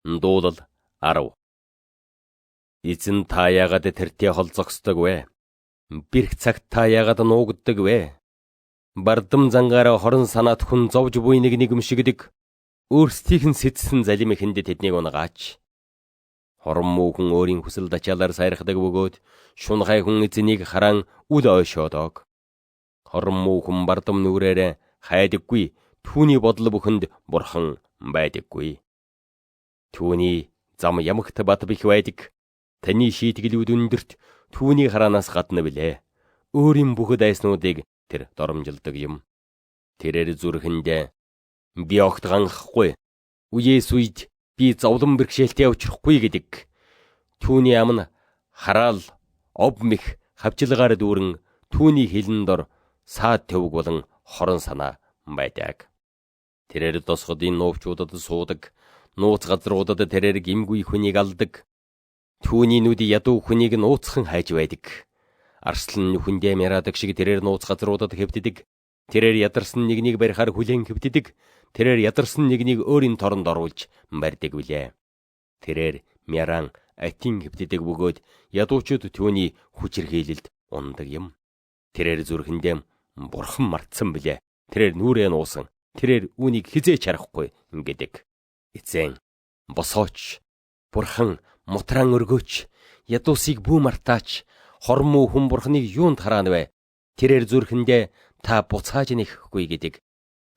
Дуулал 10. Эзэн та яагаад тэртээ холзогсдог вэ? Бэрх цагт та яагаад нуугддаг вэ? Бардам зангаараа хорон санаат хүн зовж буй нэг нэгмшигдэг. Өөрсдийнх нь сэтсэн залим ихэнд тэднийг унгаач. Хорон муухан өөрийн хүсэл дачаалаар сайрахдаг бөгөөд шунхай хүн эзнийг харан үл ойшоодог. Хорон муухан бардам нүрээрээ хайдаггүй, түүний бодол бүхэнд бурхан байдаггүй. Түүний зам ямагт бат бих байдаг. Таны шийтгэлүүд өндөрт түүний хараанаас гадна билээ. Өөрийн бүхэд айснуудыг тэр доромжилдог юм. Тэрээр зүрхэндээ би огт ганхахгүй. Үеэс үед би зовлон бэрхшээлтэй учрахгүй гэдэг. Түүний ам нь хараал ов мэх хавчилгаар дүүрэн түүний хилэн дор саад төвг болон хорон санаа байдаг. Тэрээр тосгодын нуувчуудад суудаг. Нууц газруудад тэрээр гимгүй хүнийг алдаг. Түүний нүд ядуу хүнийг нууцхан хайж байдаг. Арслан нүхэндээ мярадаг шиг тэрээр нууц газруудад хэвддэг. Тэрээр ядарсан нэгнийг барихаар хүлээн хэвддэг. Тэрээр ядарсан нэгнийг өөрийн торонд оруулж барьдаг билээ. Тэрээр мяраан атин хэвддэг бөгөөд ядуучууд түүний хүчирхийлэлд ундаг юм. Тэрээр зүрхэндээ бурхан мартсан билээ. Тэрээр нүрээ нуусан. Тэрээр үүнийг хизээч харахгүй гэдэг. Эзэн босооч, бурхан мутран өргөөч, ядуусыг бүү мартаач, хормоо хүн бурханыг юунд хараана вэ? Тэрээр зүрхэндээ та буцааж нэхэхгүй гэдэг.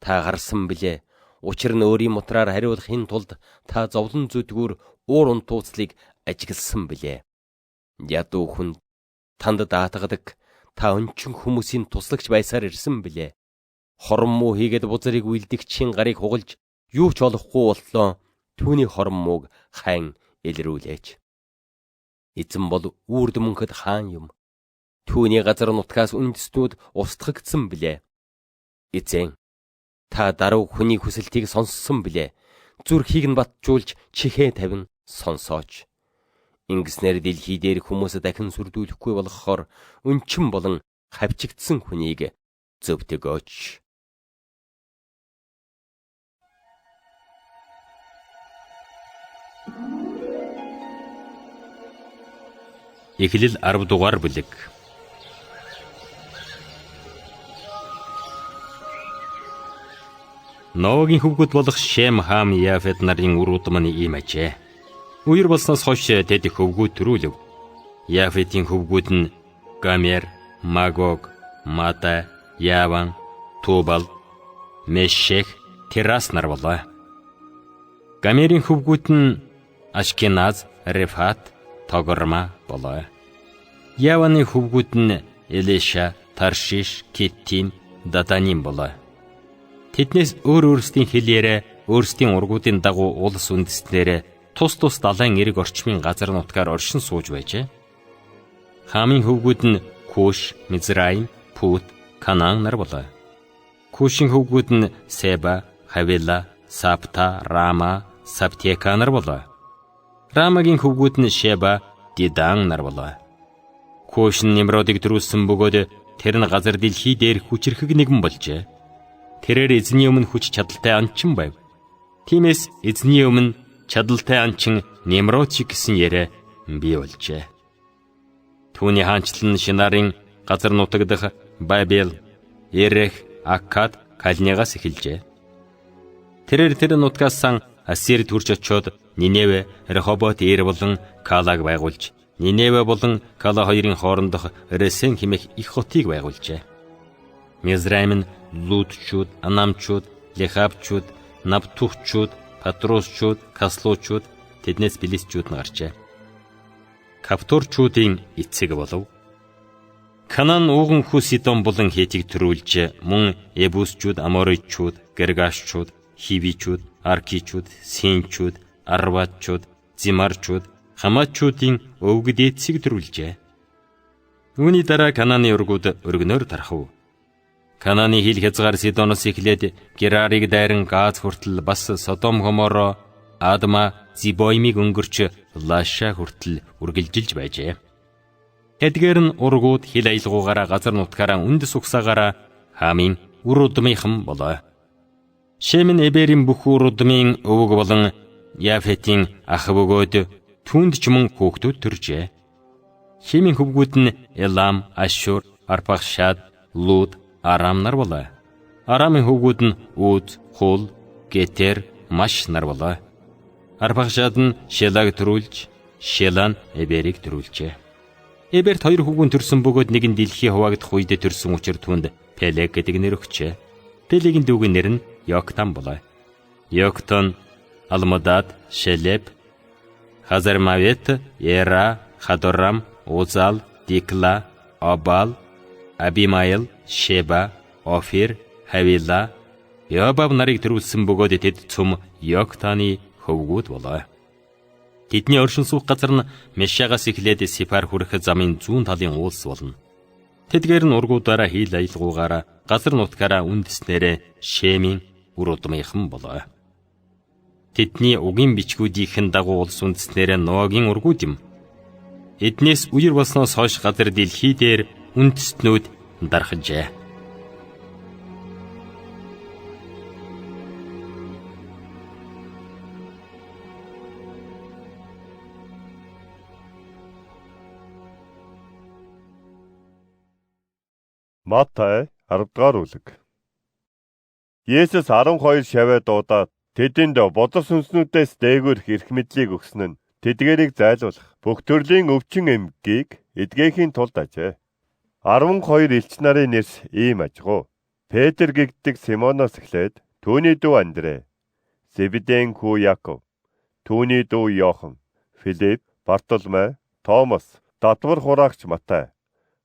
Та гарсан билээ. Учир нь өөрийн мутраар хариулахын тулд та зовлон зүдгүүр уур унтууцлыг ажигласан билээ. Ядуу хүн танд даатгадаг. Та өнчин хүмүүсийн туслагч байсаар ирсэн билээ. Хормоо хийгээд бузарыг үйлдэгчийн гарыг хугалж юу ч олохгүй боллоо. Түүний хормоог хайн илрүүлээч. Эзэн бол үрд мөнхөд хаан юм. Түүний газар нутгаас үндэстнүүд устгагдсан билээ. Эзэн та даруй хүний хүсэлтийг сонссон билээ. Зүрхийг нь батжуулж чихээ тавин сонсооч. Ингэснээр дэлхий дээр хүмүүс дахин сүрдүүлэхгүй болохоор өнчин болон хавчигдсан хүнийг зөвтгөөч. Эхлэл 10 дугаар бүлэг. Ноагийн хөвгүүд болох Шем, Хам, Яфет нарын үр удам нь ийм ажээ. Үер болсноос хойш тэд хөвгүүд төрүүлв. Яфетийн хөвгүүд нь Гомер, Магог, Мада, Яван, Тубал, Мешех, Терас нар болоо. Гомерийн хөвгүүд нь Ашкеназ, Рефат, Тогорма болоо. Яваны хөвгүүд нь Элеша, Таршиш, Киттим, Датаним болоо. Тэднээс өөрсдийн хэлээрээ өөрсдийн ургуудын дагуу улс үндэстнэрээ тус далайн эрэг орчмын газар нутгаар оршин сууж байжээ. Хамын хөвгүүд нь Куш, Мизраим, Пут, Канаан нар болоо. Кушийн хөвгүүд нь Себа, Хавила, Сапта, Рама, Саптека нар болоо. Рамагийн хөвгүүд нь Шеба, Дидан нар болоо. Куш нь Нимродыг төрүүлсэн бөгөөд тэр нь газар дэлхий дээр хүчрхэг нэгэн болжээ. Тэрээр эзний өмнө хүч чадалтай анчин байв. Тиймээс эзний өмнө чадалтай анчин Нимрод шиг гэсэн яриа бий болжээ. Түүний хаанчлал нь Шинарын газар нутаг дах Бабел, Эрех, Аккад, Калнегаас эхэлжээ. Тэрээр тэр нутгаас сан Ассир төрж очиод Ниневе, Рехобот Эр болон Калаг байгуулж, Ниневе болон Кала хоёрын хоорондох Ресен хэмээх их хотыг байгуулжээ. Мизраим нь Лудчууд, Анамчууд, Лехабчууд, Навтухчууд, Патрусчууд, Каслуучууд, тэднээс Филистчууд нь гарчээ. Каптурчуудын эцэг болов. Канаан ууган хүү Сидон болон Хетийг төрүүлж, мөн Ебусчууд, Аморичууд, Гергашчууд, Хивичууд, Аркичууд, Синчууд, Арватчууд, Зимарчууд, Хамачуудын өвгд эцэг төрүүлжээ. Үүний дараа Канааны ургууд өргөнөөр тархав. Канааны хил хязгаар Сидоноос эхлээд Герарыг дайран Газ хүртэл бас Содом, Гоморо, Адма, Зибоймыг өнгөрч Лаша хүртэл үргэлжилж байжээ. Эдгээр нь ургууд хил аялгуугаараа газар нутгаараа үндэс угсаагаараа Хамын үр удмынхан болоо. Шем нь Эберийн бүх үр удмын өвөг болон Яфетийн ах бөгөөд түүнд ч мөн хүүхдүүд төржээ. Хемийн хөвгүүд нь Элам, Ашур, Арпахшад, Луд, Арам нар болоо. Арамын хөвгүүд нь Үз, Хул, Гетер, Маш нар болоо. Арпахшад нь Шелаг төрүүлж, Шелан Эберийг төрүүлжээ. Эберт 2 хөвгүн төрсөн бөгөөд нэг нь дэлхий хуваагдах үед төрсөн учраас түүнд Пелег гэдэг нэр өгчээ. Пелегийн дүүгийн нэр нь Йоктан болоо. Йоктан Алмадад, Шелеб, Хазармавет, Ера, Хадорам, Узал, Дикла, Обал, Абимайл, Шеба, Офир, Хавила, Йобаб нарыг төрүүлсэн бөгөөд тэд цөм Йоктаны хөвгүүд болоо. Тэдний оршин суух газар нь Мешагаас эхлээд Сифар хүрэх замын зүүн талын уулс болно. Тэдгээр нь ургуудаараа хийл аялгуугаараа газар нутгаараа үндэснээрээ Шемийн үр удмынхан болоо. Тэдний угийн бичгүүдийнхэн дагуу улс үндэснээрээ Ноагийн ургууд юм. Эднээс үер болсноос хойш газар дэлхий дээр үндэстнүүд дарахжээ. Матай 10 дугаар бүлэг. Есүс 12 шавья дуудаад тэдэнд бодор сүнснүүдээс дээгүүрх эрх мэдлийг өгсөн нь тэдгээрийг зайлуулах бүх төрлийн өвчин эмгэгийг эдгээхийн тулд ажээ. 12 элч нарын нэрс ийм ажгуу. Петр гэгддэг Симоноос эхлээд түүний дүү Андрэ, Зебедийн хүү Яков, түүний дүү Йохан, Филипп, Бартоломей, Томас, Дадвар хураагч Матай,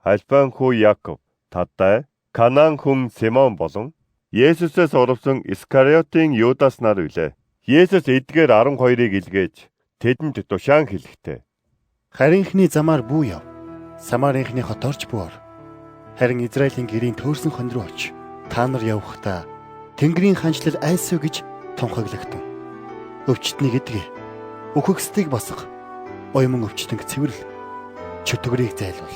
Алфан хүү Яков, Таддай, Канаан хүн Симон болон Есүсээс урвсан Искариотын Юдас нар үлээ. Есүс эдгээр 12-ыг илгээж тэдэнд тушаан хэлэхдээ: Харинхны замаар бүү яв. Самарийнхны хотоорч бүү ор. Харин Израилийн гэрийн төөрсөн хон руу оч. Та нар явхдаа Тэнгэрийн ханчлал айсуу гэж тунхаглагдан. Өвчтнийг эдгэ. Үхэгсдийг босго. Уйман өвчтөнг цэвэрл. Чөтгөрийг зайлуул.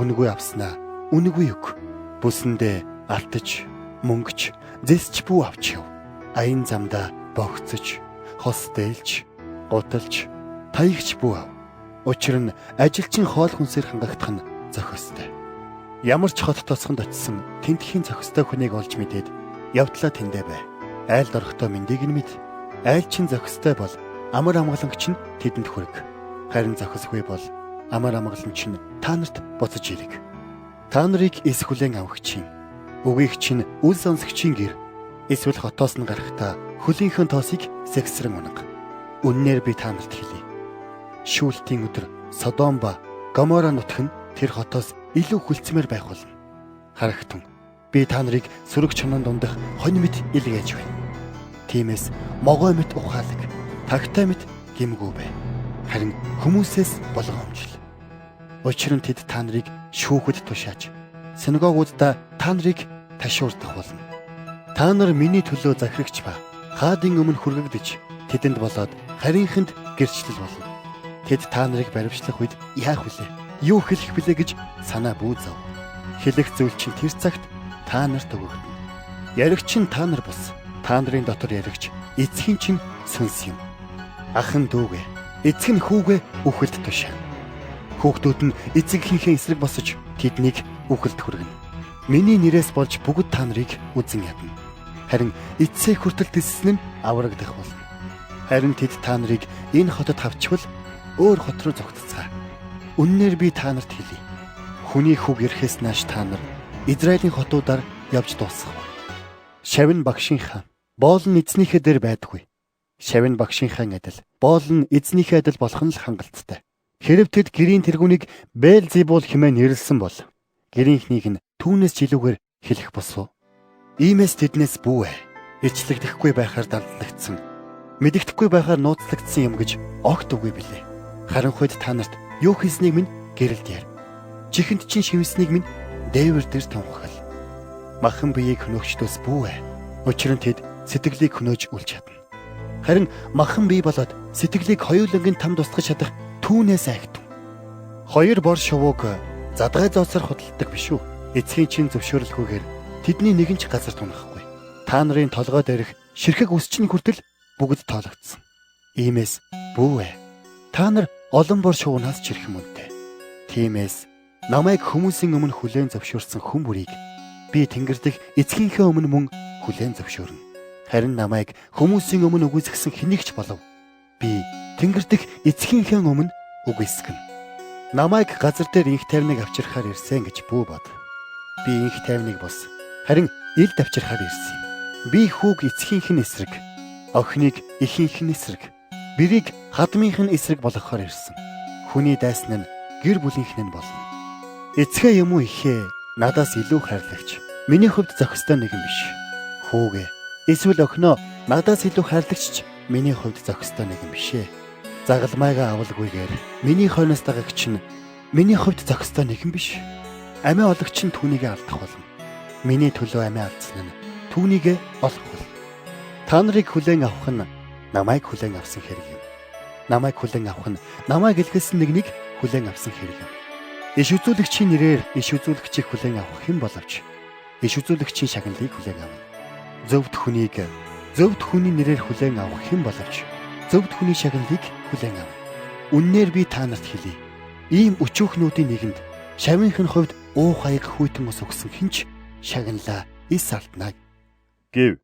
Үнэгүй авснаа үнэгүй үг. Бүсэндээ алтж, мөнгөч, зэсч бүү авч яв. Аян замдаа богцож, хос дээлж, гуталж, таягч бүү ав. Учир нь ажилчин хоол хүнсээр хангагдах нь зохистой. Ямар ч хот тосгонд очисон тентхийн зохистой хүнийг олж мэдээд явдлаа тэндэ бай. Айлд орохдоо мэндийг нь мэд. Айлчин зохистой бол амар амгаламж нь тэдэнд хүрэг. Харин зохисгүй бол амар амгаламж нь та нарт буцаж ирэг. Та нарыг эс хүлээн авахчийн, үгийг чинь үл сонсогчийн гэр, эсвэл хотоос нь гарахдаа хөлийнхөө тоосыг сэгсрэн унаг. Үннээр би та нарт хэлье. Шүүлтийн өдөр Содом ба Гомора нутг нь тэр хотоос илүү хүлцмээр байх болно. Харагтун, би та нарыг сүрэг чонон дундах хонь мэт илгээж байна. Тиймээс могой мэт ухаалаг, тагтай мэт гимгүү бай. Харин хүмүүсээс болгоомжл. Учир нь тэд та нарыг шүүхэд тушааж, синагогуудаа та нарыг ташуурдах болно. Та нар миний төлөө захирагч ба хаадын өмнө хүргэгдэж, тэдэнд болоод харийнханд гэрчлэл болно. Тэд та нарыг баривчлах үед яах вүлээ? Юу хэлэх вүлээ гэж санаа бүүзав. Хэлэх зүйл чинь тэр цагт та нарт өгөгдөнө. Яригч нь та нар бус. Та нарын дотор яригч эцгийн чинь сүнс юм. Ахын дүүгээ, эцэг нь хүүгээ үхэлд тушаа. Хүүхдүүд нь эцэгийнхээ эсрэг босож тэднийг үхэлд хүргэнэ. Миний нэрээс болж бүгд та нарыг үзэн ядна. Харин эцсээ хүртэл тиссэн нь аврагдах болно. Харин тэд та нарыг энэ хотод хавчвал өөр хот руу зогтцгаа. Үннээр би та нарт хэлье. Хүний хүүг ирэхээс нааш та нар Израилийн хотуудаар явж дуусгав. Шавин багшийн хаан боол нь эзнийхээ дээр байдаггүй. Шавин багшийн хаан адил боол нь эзнийхээ адил болох нь л хангалттай. Хэрэв тэд гэрийн тэргүүнийг Беэлзебул хэмээн нэрлсэн бол гэрийнхнийг нь түүнээс жилүүгээр хэлэх босов. Иймээс тэднээс бүү ээ. Ичлэгдэхгүй байхаар далдлагдсан, мэдэгдэхгүй байхаар нууцлагдсан юм гэж огт үгүй билээ. Харанхуйд та нарт юу хийснийг минь гэрэлд яар. Чихэнд чинь шивснийг минь дээвэр дээр тунхаглал. Махан биеийг хөнөөгчдөөс бүү ээ. Учир нь тэд сэтгэлийг хөнөөж үлж чадна. Харин махан бие болоод сэтгэлийг хоёулангийн там тусгаж чадах түүнээс айхтун. Хоёр бор шувууг задгай зоосоор худалдаг биш үү? Эцгийн чинь зөвшөөрлгүйгээр тэдний нэгэн ч газар тунахгүй. Та нарын толгой дээрх ширхэг үс чинь хүртэл бүгд тоологдсон. Иймээс бүү ээ. Та нар олон бор шуунаас ч ирэх мөнтэй. Тиймээс намайг хүмүүсийн өмнө хүлээн зөвшөөрсөн хүн бүрийг би тэнгэр дэх эцгийнхээ өмнө мөн хүлээн зөвшөөрнө. Харин намайг хүмүүсийн өмнө үгүйсгэсэн хэнийгч болов би тэнгэр дэх эцгийнхээ өмнө үгүйсгэнэ. Намайг газар дээр инх тайвныг авчирхаар ирсэн гэж бүү бод. Би инх тайвныг бос. Харин илд авчирхаар ирсэн юм. Би хүүг эцгийнх нь эсрэг, охиныг эхийнх нь эсрэг, бэрийг хадмынх нь эсрэг болгохоор ирсэн. Хүний дайсан нь гэр бүлийнх нь болно. Эцгээ юм уу ихээ надаас илүү хайрлагч. Миний хувьд зохистой нэгэн биш. Хүүгээ эсвэл охиноо надаас илүү хайрлагч миний хувьд зохистой нэгэн бишээ. Загалмайгаа авалгүйгээр миний хойноос дагагч нь миний хувьд зохистой нэгэн биш. Амиа ологч нь түүнийг алдах болно. Миний төлөө амиа алдсан нь түүнийг олох болно. Та нарыг хүлээн авах нь намайг хүлээн авсан хэрэг юм. Намайг хүлээн авах нь намайг илгээсэн нэгнийг хүлээн авсан хэрэг юм. Иш үзүүлэгчийн нэрээр иш үзүүлэгчийг хүлээн авах хэн боловч иш үзүүлэгчийн шагналыг хүлээн авна. Зөвхт хүний нэрээр хүлээн авах хэн боловч зөвхт хүний шагналыг хүлээн авна. Үннээр би та нарт хэлье. Ийм өчүүхнүүдийн нэгэнд шавийнхын хувьд уу хаяг хүйтэн ус өгсөн хинч шагналаа ис алднаа гэв.